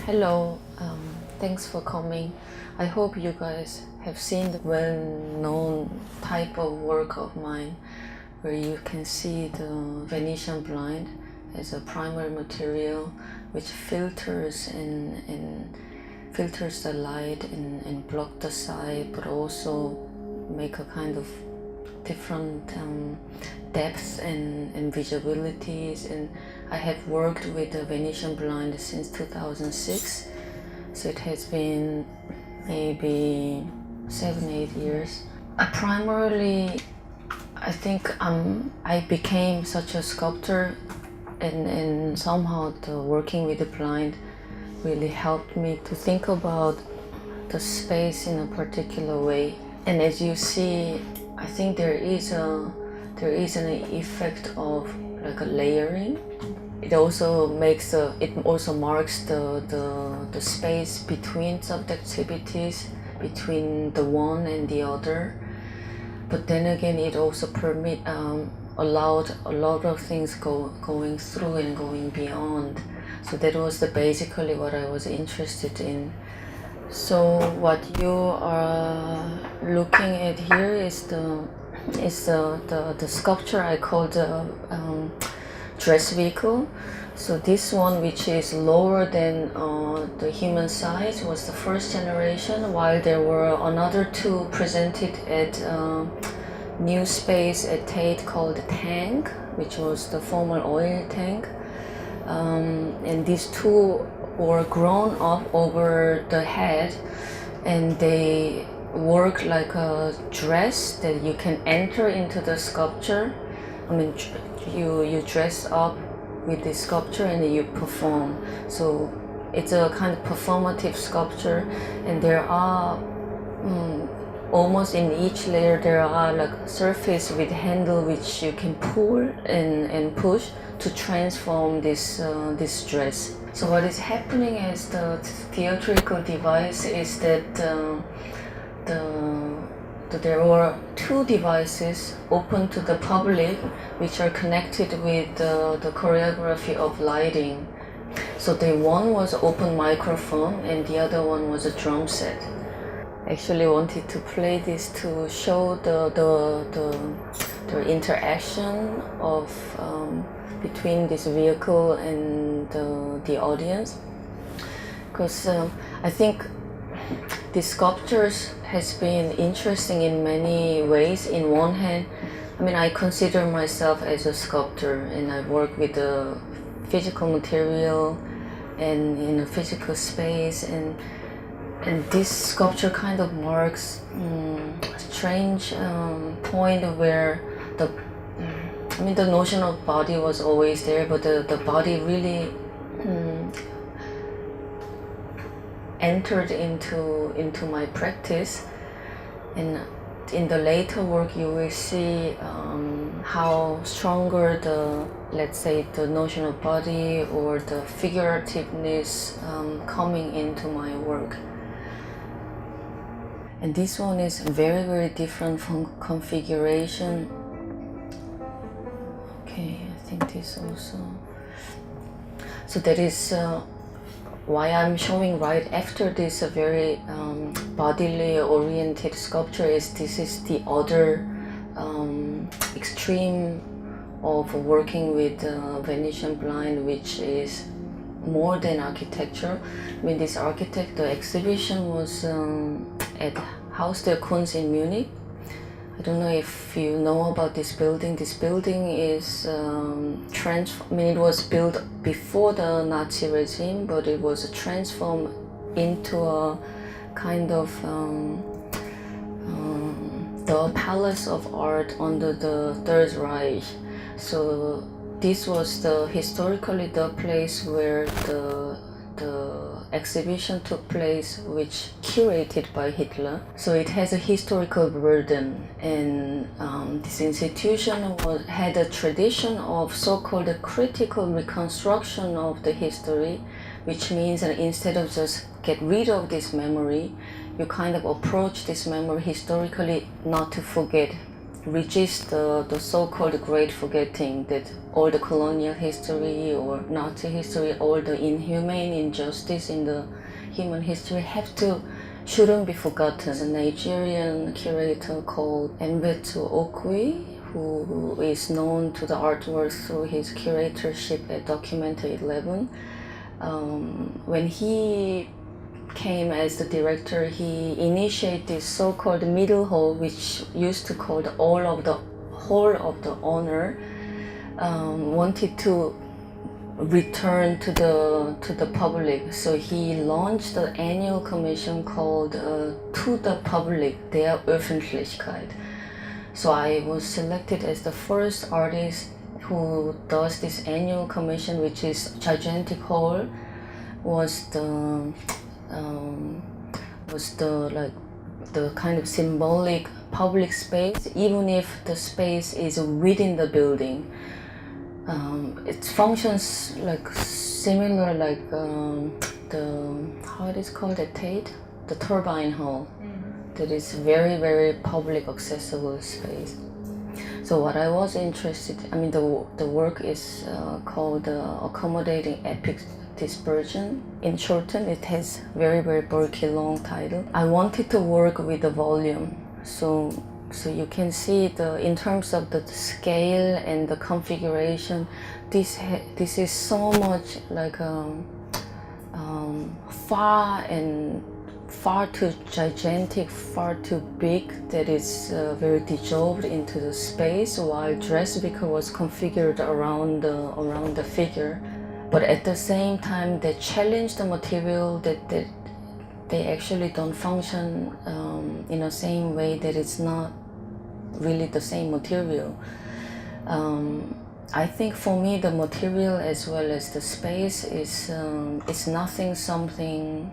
Hello, thanks for coming. I hope you guys have seen the well-known type of work of mine where you can see the Venetian blind as a primary material which filters and filters the light and block the side, but also make a kind of different depths and visibilities. And I have worked with the Venetian blind since 2006, so it has been maybe 7-8 years. I think I became such a sculptor, and somehow the working with the blind really helped me to think about the space in a particular way. And as you see, I think there is an effect of like a layering. It also marks the space between subjectivities, between the one and the other. But then again, it also allowed a lot of things going through and going beyond. So that was basically what I was interested in. So what you are looking at here is the sculpture I call the dress vehicle. So this one, which is lower than the human size, was the first generation, while there were another two presented at new space at Tate called the tank, which was the former oil tank. And these two were grown up over the head, and they work like a dress that you can enter into the sculpture. I mean, you dress up with the sculpture and you perform. So it's a kind of performative sculpture, and there are almost in each layer there are like surface with handle which you can pull and push to transform this dress. So what is happening as the theatrical device is that there were two devices open to the public which are connected with the choreography of lighting. So the one was open microphone and the other one was a drum set. I actually wanted to play this to show the interaction of between this vehicle and the audience, because I think these sculptures has been interesting in many ways. In one hand, I mean, I consider myself as a sculptor, and I work with the physical material and in a physical space, and this sculpture kind of marks a strange point where the notion of body was always there, but the body really entered into my practice. And in the later work you will see how stronger let's say the notion of body or the figurativeness coming into my work. And this one is very, very different from configuration. Okay, I think this also. So that is why I'm showing right after this a very bodily oriented sculpture. This is the other extreme of working with Venetian blind, which is more than architecture. I mean, this the exhibition was at Haus der Kunst in Munich. I don't know if you know about this building. This building is it was built before the Nazi regime, but it was transformed into a kind of the palace of art under the Third Reich. So this was historically the place where the exhibition took place, which curated by Hitler. So it has a historical burden, and this institution had a tradition of so-called critical reconstruction of the history, which means that instead of just get rid of this memory, you kind of approach this memory historically, not to forget resist the so-called great forgetting, that all the colonial history or Nazi history, all the inhumane injustice in the human history shouldn't be forgotten. A Nigerian curator called Mbetu Okui, who is known to the artwork through his curatorship at Documenta 11. When he came as the director, he initiated this so-called middle hall, which used to call the Hall of the Honor, wanted to return to the public. So he launched the annual commission called To the Public, der Öffentlichkeit. So I was selected as the first artist who does this annual commission, which is gigantic hall, was the kind of symbolic public space, even if the space is within the building. It functions like similar like how it is called at Tate, the turbine hall. That is very, very public accessible space. So what I was interested, the work is called Accommodating Epic Dispersion. In shorten, it has very, very bulky long title. I wanted to work with the volume. So you can see in terms of the scale and the configuration, this is so much like far too gigantic, far too big, that it's very dissolved into the space, while Dressviker was configured around the figure. But at the same time, they challenge the material, that they actually don't function in the same way, that it's not really the same material. I think for me, the material as well as the space is something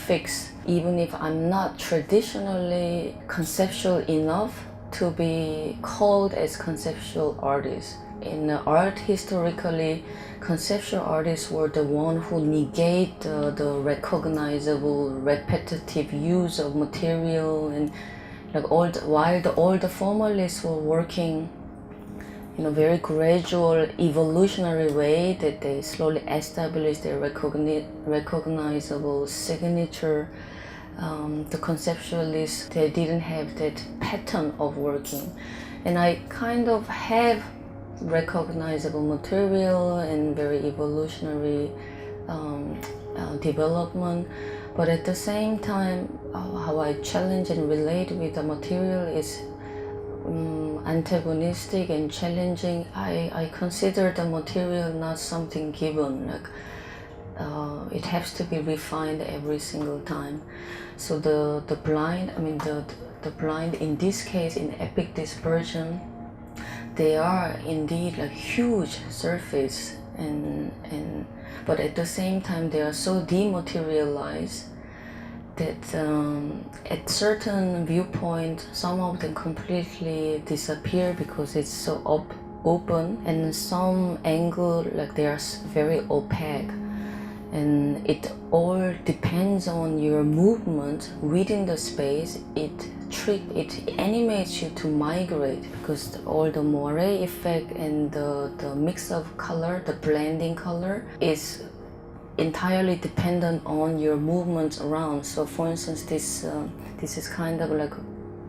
fixed, even if I'm not traditionally conceptual enough to be called as conceptual artist. In art, historically, conceptual artists were the one who negate the recognizable, repetitive use of material, and like while all the formalists were working in a very gradual, evolutionary way, that they slowly established their recognizable signature. The conceptualists, they didn't have that pattern of working, and I kind of have recognizable material and very evolutionary development, but at the same time, how I challenge and relate with the material is antagonistic and challenging. I consider the material not something given, like it has to be refined every single time. So the blind in this case, in epic dispersion, they are indeed like huge surface, but at the same time they are so dematerialized that at certain viewpoint, some of them completely disappear because it's so open, and some angle, like they are very opaque, and it all depends on your movement within the space. It animates you to migrate, because all the moire effect and the mix of color, the blending color, is entirely dependent on your movements around. So for instance, this is kind of like a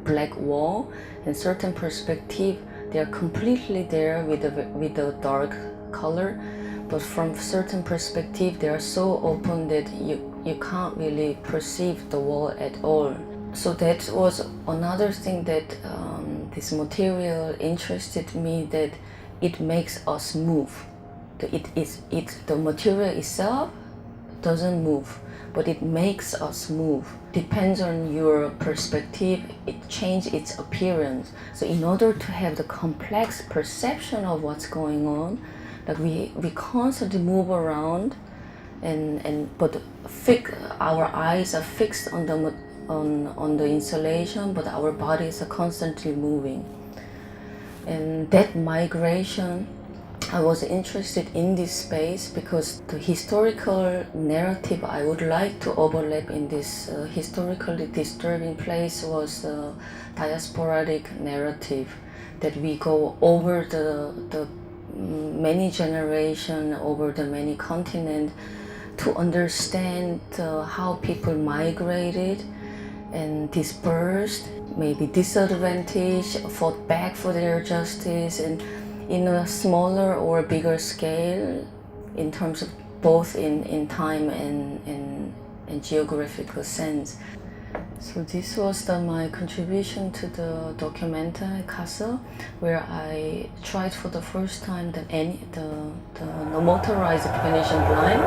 black wall. In certain perspective, they are completely there with the dark color, but from certain perspective, they are so open that you can't really perceive the wall at all. So that was another thing that this material interested me, that it makes us move. The material itself doesn't move, but it makes us move. Depends on your perspective, it changes its appearance. So in order to have the complex perception of what's going on, like we constantly move around, but our eyes are fixed on the installation, but our bodies are constantly moving. And that migration I was interested in this space because the historical narrative I would like to overlap in this historically disturbing place was the diasporatic narrative, that we go over the many generations, over the many continents, to understand how people migrated and dispersed, maybe disadvantaged, fought back for their justice, and in a smaller or bigger scale in terms of both in time and geographical sense. So this was my contribution to the documentary Castle, where I tried for the first time the motorized Venetian blind.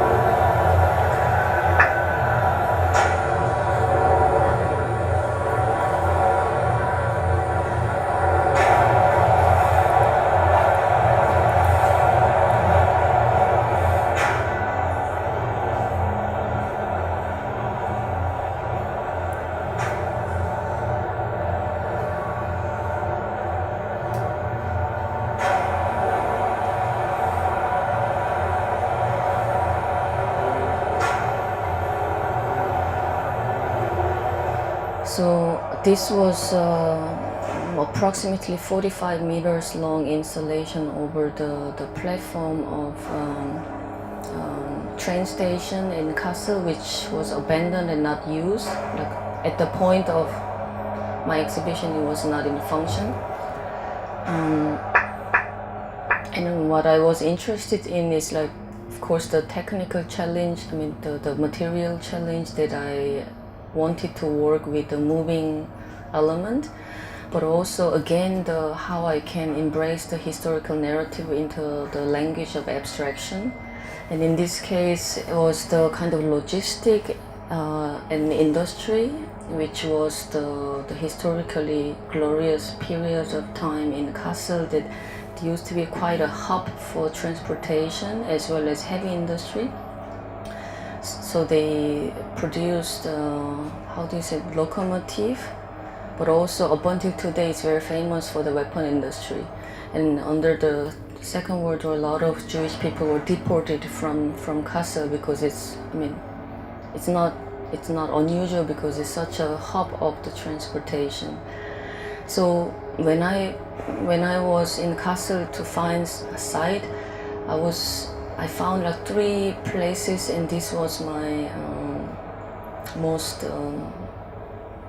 So this was approximately 45 meters long installation over the platform of train station in Kassel, which was abandoned and not used. Like at the point of my exhibition, it was not in function. And what I was interested in is, like, of course, the technical challenge. I mean, the material challenge that I wanted to work with the moving element, but also again how I can embrace the historical narrative into the language of abstraction. And in this case, it was the kind of logistic and industry, which was the historically glorious period of time in Kassel that used to be quite a hub for transportation as well as heavy industry. So they produced, how do you say, locomotive, but also up until today it's very famous for the weapon industry. And under the Second World War, a lot of Jewish people were deported from Kassel because it's not unusual because it's such a hub of the transportation. So when I was in Kassel to find a site, I found like 3 places, and this was my most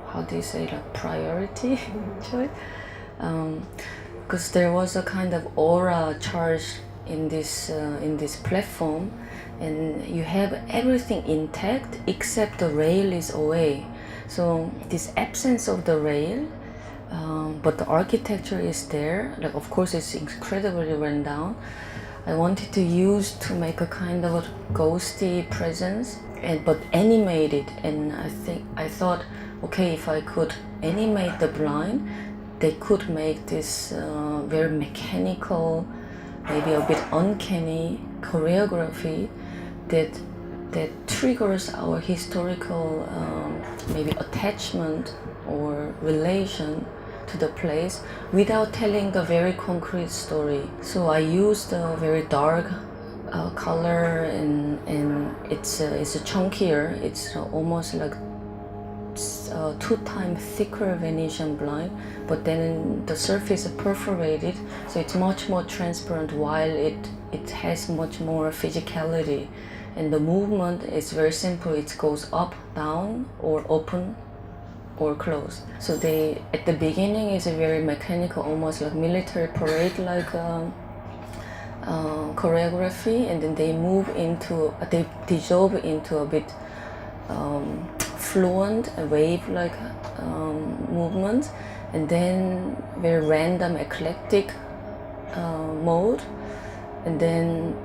how do you say, like, priority choice, because there was a kind of aura charge in this platform, and you have everything intact except the rail is away. So this absence of the rail, but the architecture is there. Like, of course, it's incredibly run down. I wanted to use to make a kind of a ghosty presence, but animated. And I thought, okay, if I could animate the blind, they could make this very mechanical, maybe a bit uncanny choreography that triggers our historical maybe attachment or relation to the place without telling the very concrete story. So I used a very dark color, and it's a chunkier. It's almost like 2 times thicker Venetian blind, but then the surface is perforated, so it's much more transparent while it has much more physicality. And the movement is very simple. It goes up, down, or open, or closed. So they, at the beginning, is a very mechanical, almost like military parade like choreography, and then they move into, they dissolve into a bit fluent, wave-like movement, and then very random, eclectic mode, and then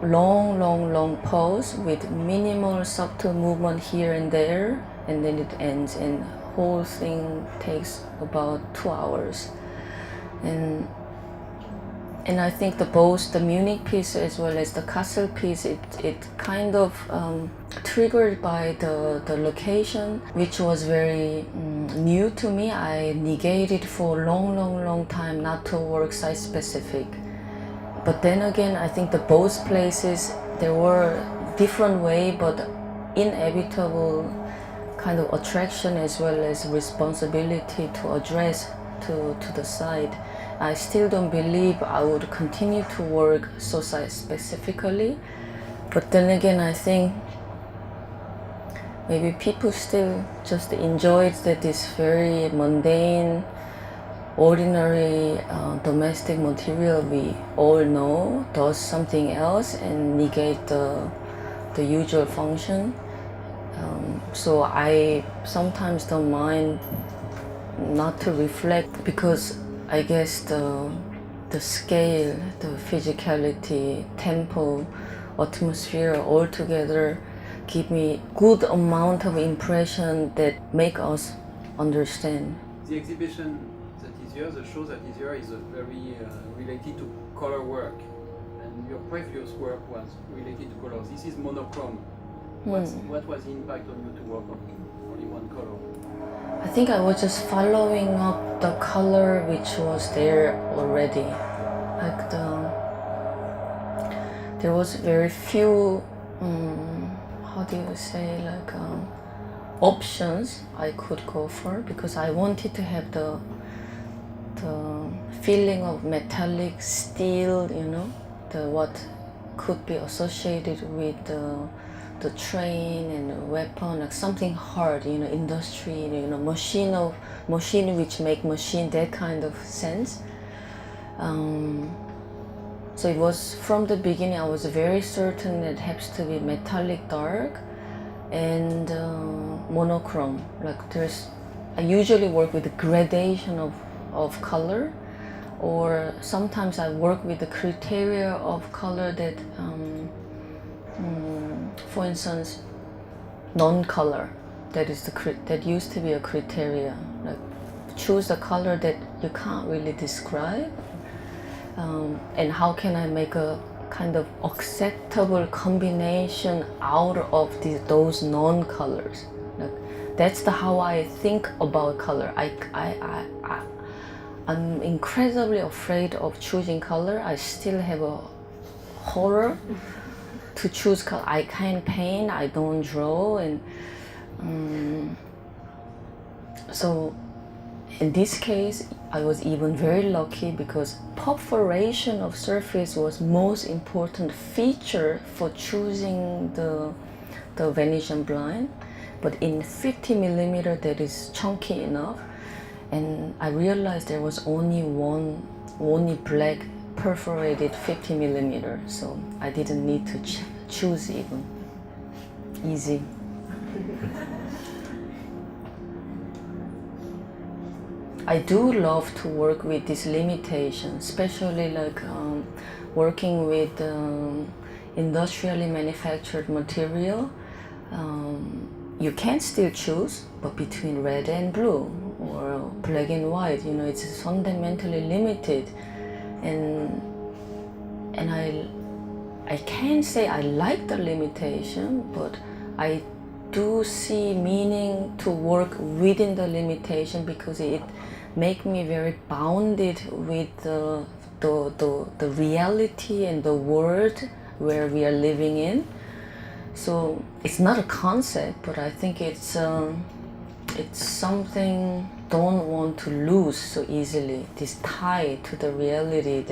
long pause with minimal subtle movement here and there, and then it ends, and whole thing takes about 2 hours. And I think both the Munich piece as well as the Kassel piece, it kind of triggered by the location, which was very new to me. I negated for a long time not to work site specific. But then again, I think the both places, there were different way, but inevitable kind of attraction as well as responsibility to address to the side. I still don't believe I would continue to work so specifically. But then again, I think maybe people still just enjoyed that this very mundane, ordinary domestic material we all know does something else and negate the usual function. So I sometimes don't mind not to reflect, because I guess the scale, the physicality, tempo, atmosphere all together give me good amount of impression that make us understand. The exhibition that is here, the show that is here, is very related to color work, and your previous work was related to colors. This is monochrome. What was the impact on you to work on only one color? I think I was just following up the color which was there already. Like there was very few, how do you say, like options I could go for, because I wanted to have the feeling of metallic steel, you know, the what could be associated with the train and the weapon, like something hard, you know, industry, you know, machine which make machine, that kind of sense. So it was from the beginning, I was very certain it has to be metallic dark and monochrome. Like I usually work with the gradation of color, or sometimes I work with the criteria of color that, for instance, non-color. That used to be a criteria. Like choose a color that you can't really describe, and how can I make a kind of acceptable combination out of those non-colors. Like that's how I think about color. I'm incredibly afraid of choosing color. I still have a horror to choose color. I can't paint, I don't draw, and so in this case I was even very lucky, because perforation of surface was most important feature for choosing the Venetian blind. But in 50 millimeter that is chunky enough, and I realized there was only black perforated 50 millimeter, so I didn't need to choose even. Easy. I do love to work with this limitation, especially like working with industrially manufactured material. You can still choose, but between red and blue or black and white, you know, it's fundamentally limited. And I can't say I like the limitation, but I do see meaning to work within the limitation, because it make me very bounded with the reality and the world where we are living in. So it's not a concept, but I think it's something don't want to lose so easily. This tie to the reality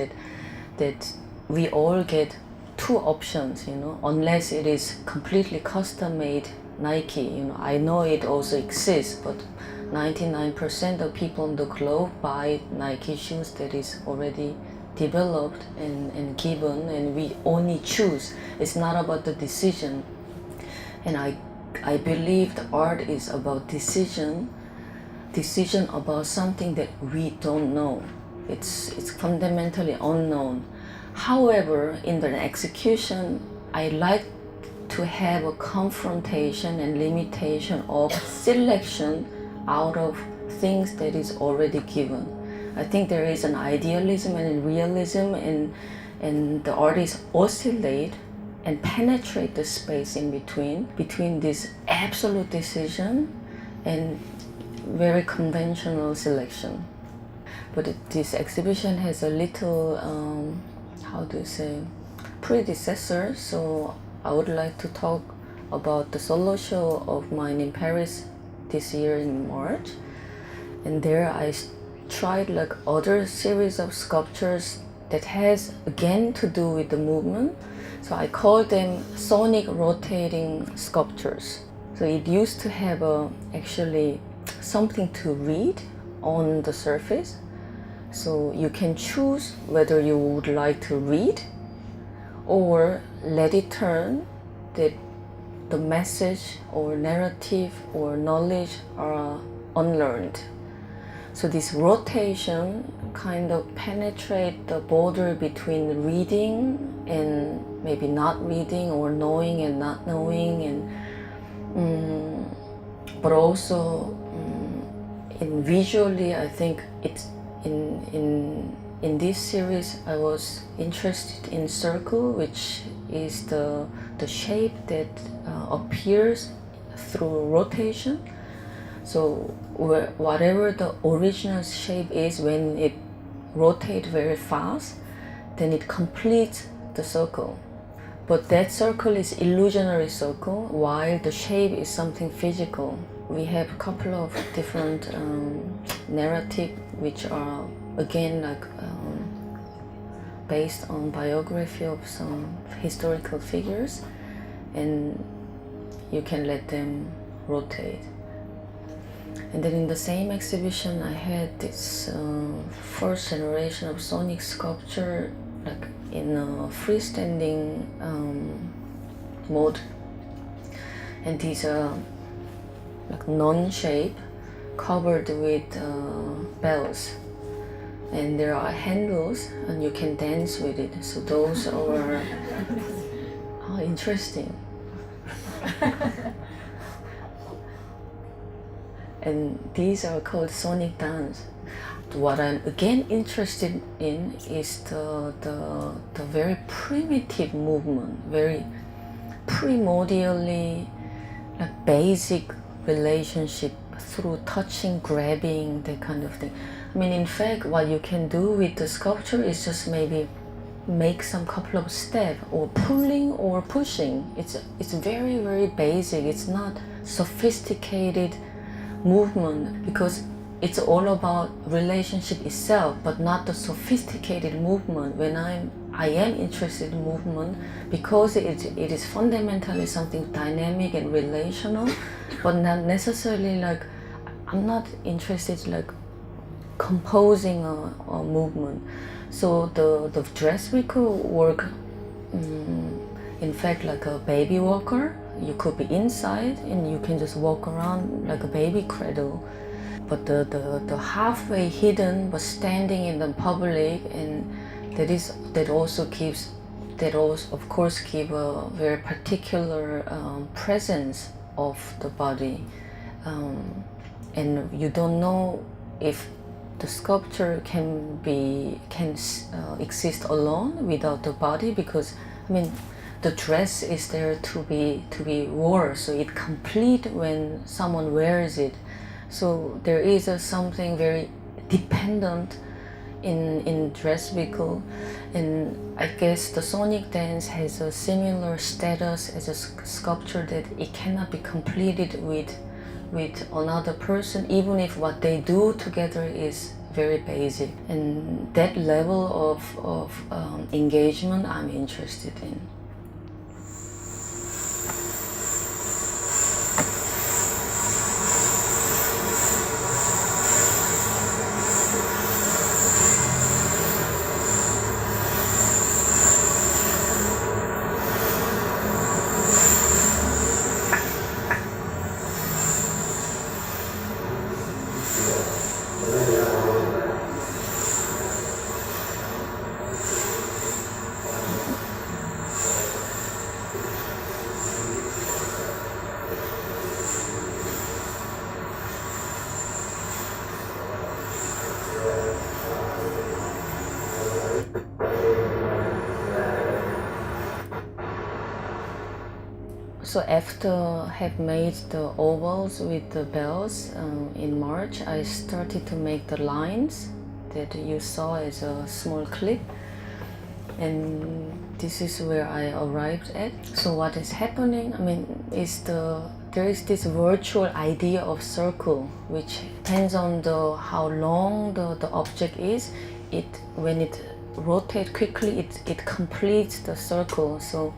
that we all get two options, you know, unless it is completely custom made Nike. You know, I know it also exists, but 99% of people on the globe buy Nike shoes that is already developed and given, and we only choose. It's not about the decision. And I believe the art is about decision about something that we don't know. It's fundamentally unknown. However, in the execution, I like to have a confrontation and limitation of selection out of things that is already given. I think there is an idealism and a realism, and the artists oscillate and penetrate the space in between this absolute decision and very conventional selection. But this exhibition has a little, how do you say, predecessor. So I would like to talk about the solo show of mine in Paris this year in March. And there I tried like other series of sculptures that has again to do with the movement. So I call them sonic rotating sculptures. So it used to have actually something to read on the surface. So you can choose whether you would like to read or let it turn that the message or narrative or knowledge are unlearned. So this rotation kind of penetrate the border between reading and maybe not reading, or knowing and not knowing, and but also in visually, I think it's in this series I was interested in circle, which is the shape that appears through rotation. So whatever the original shape is, when it rotates very fast, then it completes the circle. But that circle is illusionary circle, while the shape is something physical. We have a couple of different narrative which are again like based on biography of some historical figures, and you can let them rotate. And then in the same exhibition I had this first generation of sonic sculpture like in a freestanding mode, and these are like non-shape covered with bells, and there are handles and you can dance with it. So those are interesting. And these are called sonic dance. What I'm again interested in is the very primitive movement, very primordially like basic relationship through touching, grabbing, that kind of thing. I mean, in fact, what you can do with the sculpture is just maybe make some couple of steps, or pulling or pushing. It's very, very basic. It's not sophisticated movement, because it's all about relationship itself, but not the sophisticated movement. When I am interested in movement because it is fundamentally something dynamic and relational, but not necessarily like, I'm not interested like composing a movement. So the dress vehicle work, in fact, like a baby walker. You could be inside and you can just walk around like a baby cradle. But the halfway hidden but standing in the public, and that also of course give a very particular presence of the body, and you don't know if the sculpture can exist alone without the body, because I mean the dress is there to be worn, so it complete when someone wears it. So there is something very dependent in dress vehicle, and I guess the sonic dance has a similar status as a sculpture, that it cannot be completed with another person, even if what they do together is very basic. And that level of engagement I'm interested in. So after have made the ovals with the bells in March, I started to make the lines that you saw as a small clip. and this is where I arrived at. So what is happening, I mean, is there is this virtual idea of circle, which depends on how long the object is. When it rotates quickly, it completes the circle. So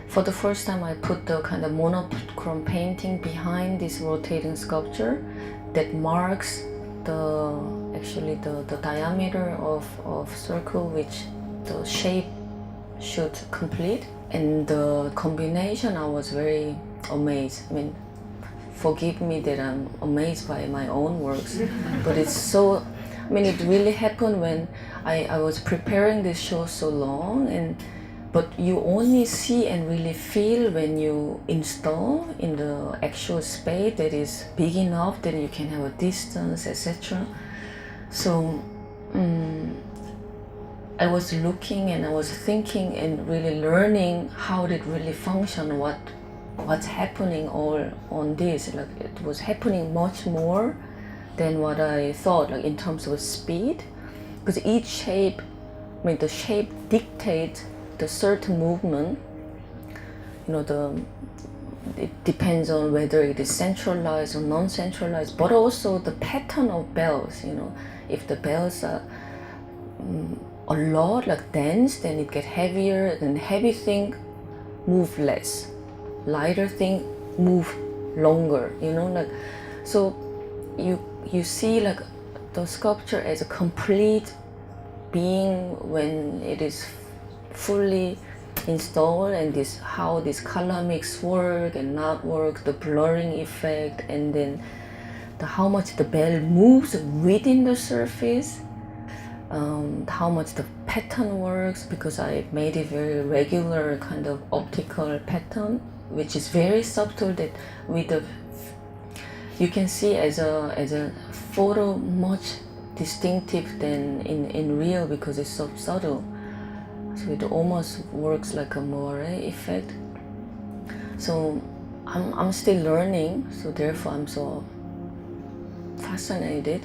for the first time, I put the kind of monochrome painting behind this rotating sculpture that marks the diameter of circle which the shape should complete. And the combination, I was very amazed. I mean, forgive me that I'm amazed by my own works, but it's so, I mean, it really happened when I was preparing this show so long, but you only see and really feel when you install in the actual space that is big enough that you can have a distance, etc. So I was looking and I was thinking and really learning how it really function, what's happening all on this. Like, it was happening much more than what I thought, like in terms of speed, because each shape, I mean, the shape dictates the certain movement. You know, it depends on whether it is centralized or non-centralized, but also the pattern of bells. You know, if the bells are a lot like dense, then it gets heavier, then heavy thing move less, lighter thing move longer, you know, like, so you see like the sculpture as a complete being when it is fully installed, and how this color mix work and not work, the blurring effect, and then how much the bell moves within the surface, how much the pattern works, because I made it very regular kind of optical pattern, which is very subtle, that you can see as a photo much distinctive than in real, because it's so subtle. So it almost works like a moire effect. So I'm still learning, so therefore I'm so fascinated.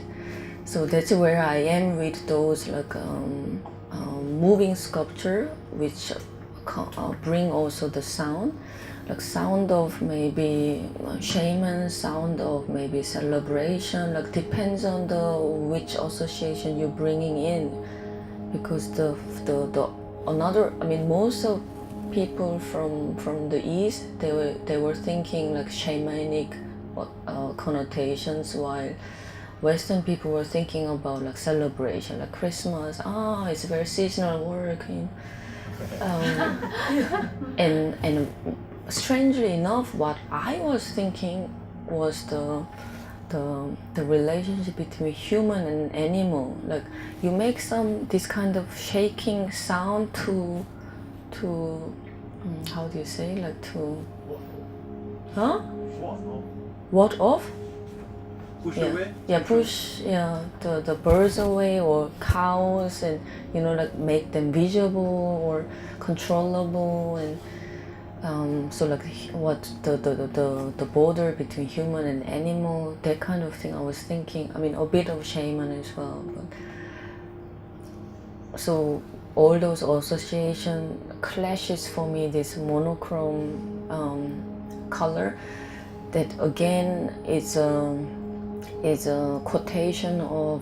So that's where I am with those like moving sculpture, which bring also the sound, like sound of maybe shaman, sound of maybe celebration, like depends on which association you're bringing in, because I mean, most of people from the East, they were thinking like shamanic connotations, while Western people were thinking about like celebration, like Christmas. It's very seasonal work, you know. And strangely enough, what I was thinking was the relationship between human and animal. Like, you make this kind of shaking sound to how do you say, like to what off? Push away? Yeah, push the birds away, or cows, and you know, like make them visible or controllable, and so like what the border between human and animal, that kind of thing I was thinking. I mean, a bit of shaman as well, but so all those association clashes for me, this monochrome color, that again is a quotation of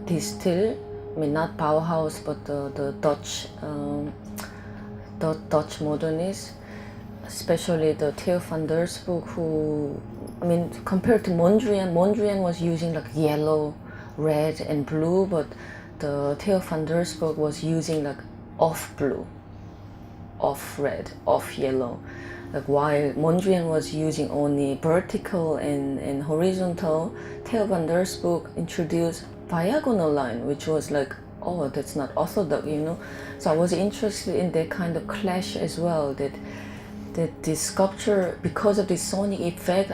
this still. I mean, not Bauhaus, but the Dutch modernists, especially the Theo van der Spook, who, I mean, compared to Mondrian was using like yellow, red, and blue, but the Theo van der Spook was using like off blue, off red, off yellow. Like, while Mondrian was using only vertical and horizontal, Theo van der Spook introduced diagonal line, which was like, oh, that's not orthodox, you know. So I was interested in that kind of clash as well, that this sculpture, because of this sonic effect,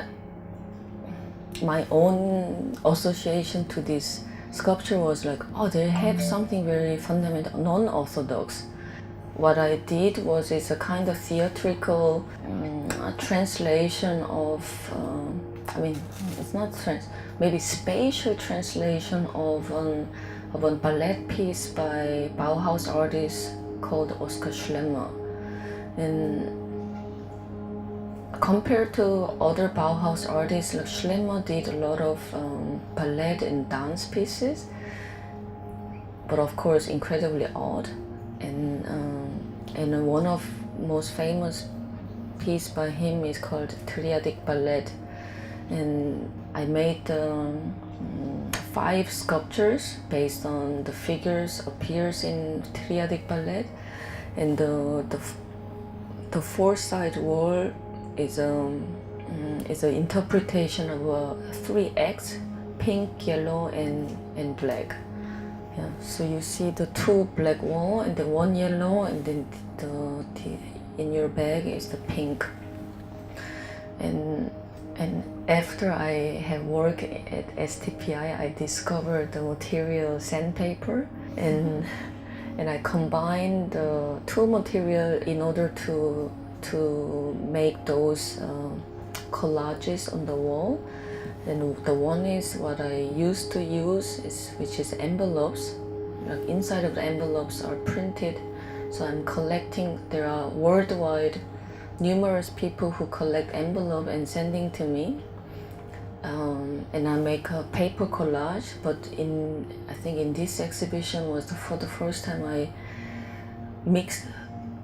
my own association to this sculpture was like, oh, they have something very fundamental, non-orthodox. What I did was, it's a kind of theatrical translation of, I mean, it's not maybe spatial translation of a ballet piece by Bauhaus artist called Oskar Schlemmer. And compared to other Bauhaus artists, like Schlemmer did a lot of ballet and dance pieces, but of course incredibly odd. And one of most famous piece by him is called Triadic Ballet. And I made 5 sculptures based on the figures appears in Triadic Ballet. And the 4-side wall is an interpretation of a 3 X, pink, yellow, and black. Yeah, so you see the 2 black wall and the 1 yellow, and then in your bag is the pink. And after I have worked at STPI, I discovered the material sandpaper, and I combined the 2 material in order to make those collages on the wall. And the one is what I used to use, which is envelopes. Like inside of the envelopes are printed. So I'm collecting. There are worldwide numerous people who collect envelope and sending to me. And I make a paper collage. But I think in this exhibition was for the first time I mixed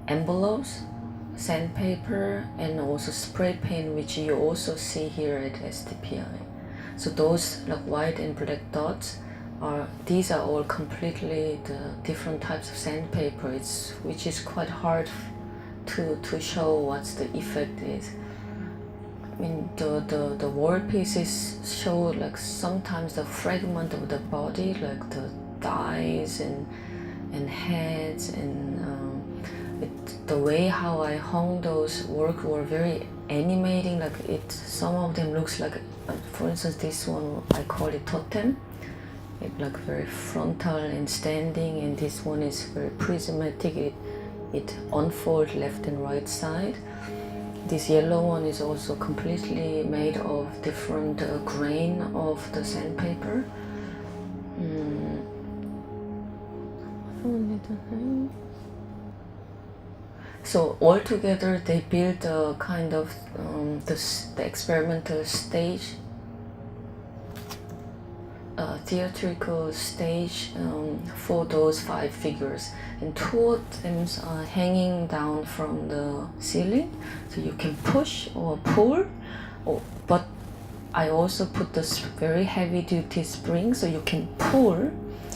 envelopes, sandpaper, and also spray paint, which you also see here at STPI. So those like white and black dots these are all completely the different types of sandpaper, which is quite hard to show what's the effect is. I mean the wall pieces show like sometimes the fragment of the body, like the thighs and heads, and the way how I hung those work were very animating. Like some of them looks like, for instance, this one I call it totem. It like very frontal and standing, and this one is very prismatic. It unfolds left and right side. This yellow one is also completely made of different grain of the sandpaper. So altogether they built a kind of the experimental stage, theatrical stage for those 5 figures, and 2 of them are hanging down from the ceiling, so you can push or pull, but I also put this very heavy duty spring so you can pull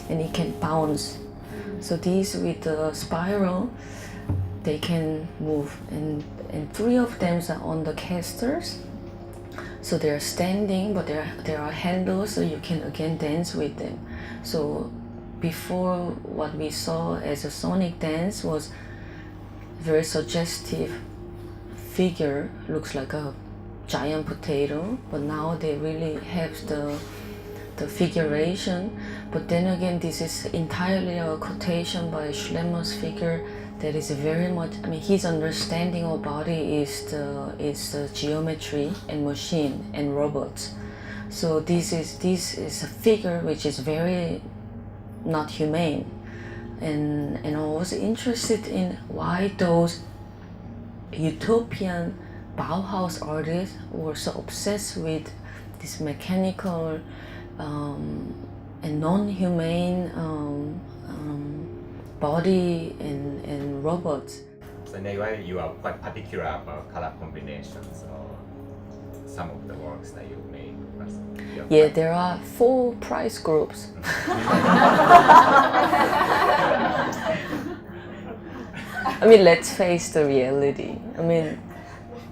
and it can bounce. So these with the spiral, they can move, and 3 of them are on the casters. So they're standing, but there are handles, so you can again dance with them. So before, what we saw as a sonic dance was very suggestive figure, looks like a giant potato, but now they really have the figuration. But then again, this is entirely a quotation by Schlemmer's figure that is very much, I mean, his understanding of body is the geometry and machine and robots. So this is a figure which is very not humane. And I was interested in why those utopian Bauhaus artists were so obsessed with this mechanical and non-humane body and robots. So in a way, you are quite particular about color combinations or some of the works that you made. Yeah, there are 4 price groups. I mean, let's face the reality. I mean,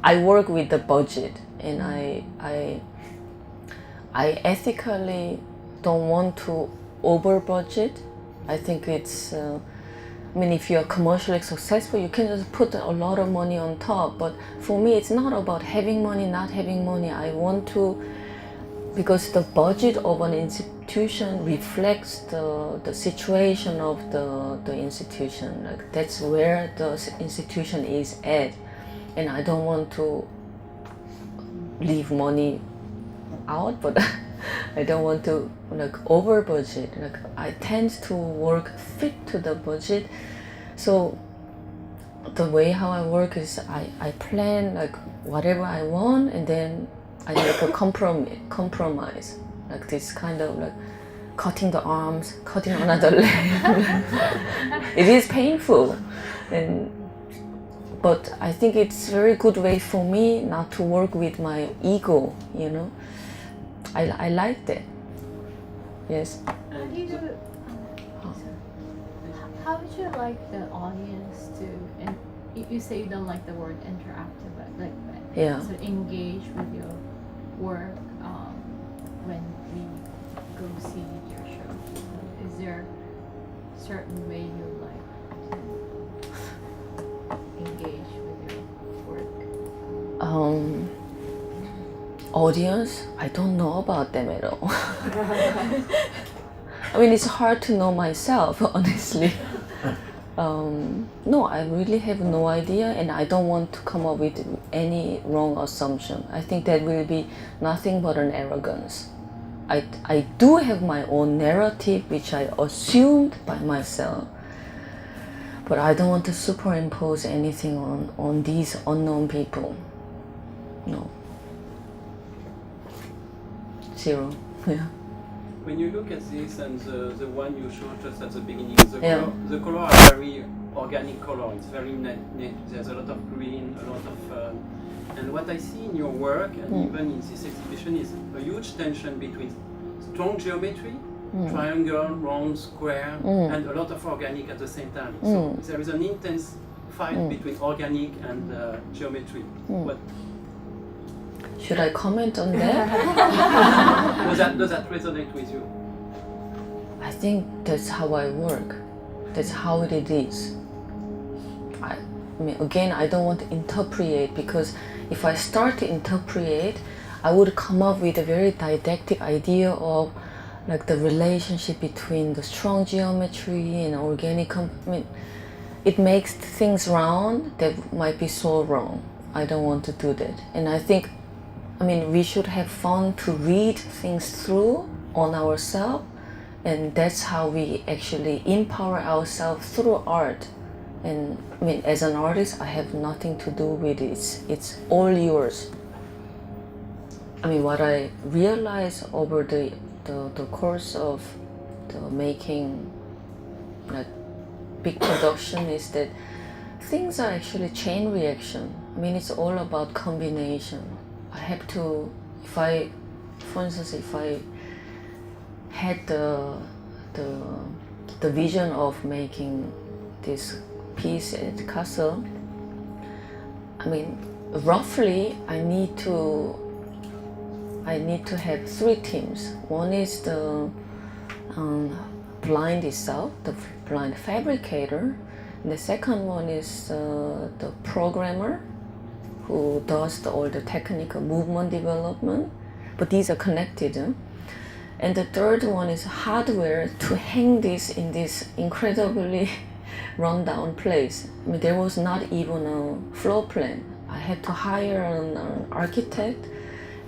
I work with the budget, and I ethically don't want to over budget. I think it's, I mean, if you're commercially successful, you can just put a lot of money on top. But for me, it's not about having money, not having money. I want to, because the budget of an institution reflects the situation of the institution. Like that's where the institution is at. And I don't want to leave money out, but I don't want to like over budget. Like I tend to work fit to the budget, So the way how I work is I plan like whatever I want, and then I make a compromise, like this kind of like cutting the arms, cutting another leg. It is painful, but I think it's a very good way for me not to work with my ego, you know. I like that. Yes. How do you how would you like the audience to, and you say you don't like the word interactive, but like Yeah. so engage with your work when we go see your show? Is there a certain way you like to engage with your work? Audience, I don't know about them at all. I mean, it's hard to know myself, honestly. No, I really have no idea, and I don't want to come up with any wrong assumption. I think that will be nothing but an arrogance. I do have my own narrative, which I assumed by myself, but I don't want to superimpose anything on these unknown people. No. Zero. Yeah. When you look at this and the one you showed just at the beginning, Yeah. the color are very organic color. It's very net. There's a lot of green, a lot of, and what I see in your work and even in this exhibition is a huge tension between strong geometry, triangle, round, square, and a lot of organic at the same time. So there is an intense fight between organic and geometry. What Should I comment on that? does that resonate with you? I think that's how I work. That's how it is. I mean, again, I don't want to interpret, because if I start to interpret, I would come up with a very didactic idea of like the relationship between the strong geometry and organic. I mean, it makes things round that might be so wrong. I don't want to do that. And I think, I mean, we should have fun to read things through on ourselves, and that's how we actually empower ourselves through art. And I mean, as an artist, I have nothing to do with it. It's all yours. I mean, what I realized over the course of the making like big production is that things are actually chain reaction. I mean, it's all about combination. I have to, for instance, if I had the vision of making this piece at the castle, I mean, roughly I need to have three teams. One is the blind itself, the blind fabricator. And the second one is the programmer, who does all the technical movement development, but these are connected. And the third one is hardware to hang this in this incredibly rundown place. I mean, there was not even a floor plan. I had to hire an architect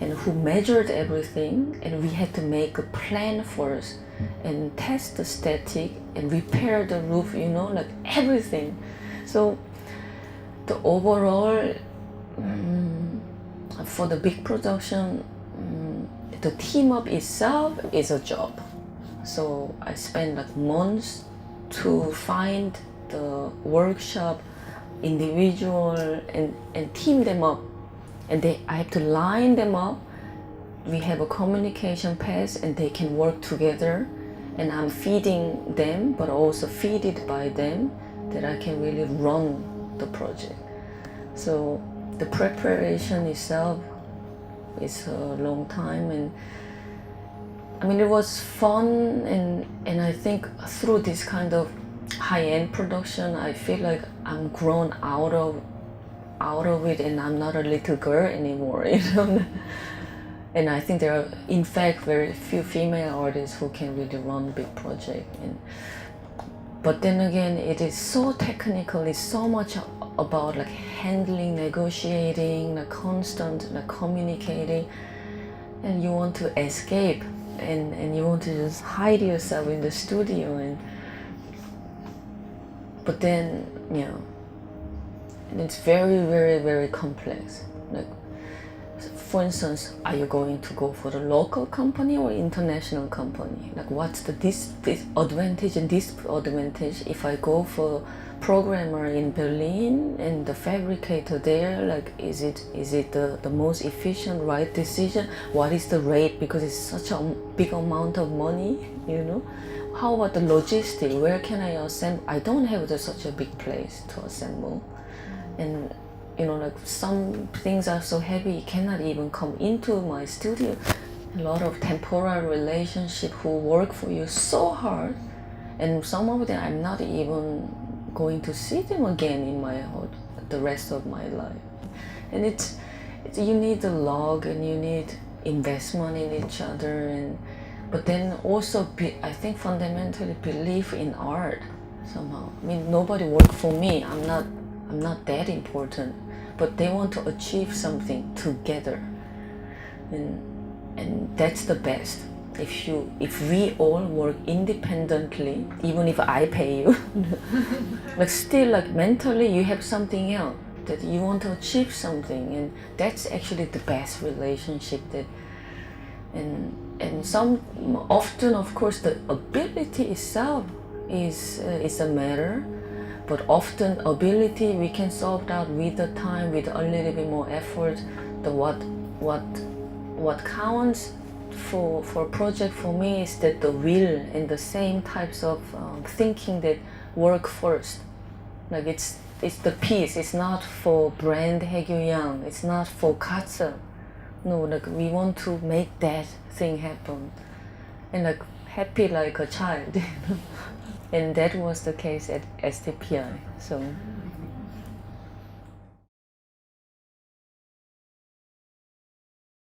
and who measured everything, and we had to make a plan first and test the static and repair the roof, you know, like everything. So the overall, for the big production, the team up itself is a job. So I spent like months to find the workshop individual and team them up, and I have to line them up. We have a communication path and they can work together, and I'm feeding them but also feeded by them, that I can really run the project. So the preparation itself is a long time, and I mean, it was fun, and I think through this kind of high-end production, I feel like I'm grown out of it, and I'm not a little girl anymore, you know. And I think there are, in fact, very few female artists who can really run big projects. But then again, it is so technical. It's so much about like handling, negotiating, like constant, like communicating, and you want to escape, and you want to just hide yourself in the studio. And but then, you know, and it's very, very, very complex. Like, for instance, are you going to go for the local company or international company? Like, what's the advantage and disadvantage if I go for programmer in Berlin and the fabricator there? Like, is it the most efficient, right decision? What is the rate? Because it's such a big amount of money, you know. How about the logistics? Where can I assemble? I don't have such a big place to assemble, and you know, like some things are so heavy, it cannot even come into my studio. A lot of temporal relationship who work for you so hard, and some of them I'm not even going to see them again in my the rest of my life. And it's you need the log and you need investment in each other, and but then also I think fundamentally belief in art somehow. I mean, nobody work for me. I'm not that important, but they want to achieve something together, and that's the best. If we all work independently, even if I pay you, like still like mentally you have something else that you want to achieve something, and that's actually the best relationship. That and some often, of course, the ability itself is a matter. But often ability we can solve that with the time, with a little bit more effort. The what counts for a project for me is that the will and the same types of thinking that work first. Like it's the piece. It's not for brand Haegue. It's not for Katsa. No, like we want to make that thing happen, and like happy like a child. And that was the case at STPI. So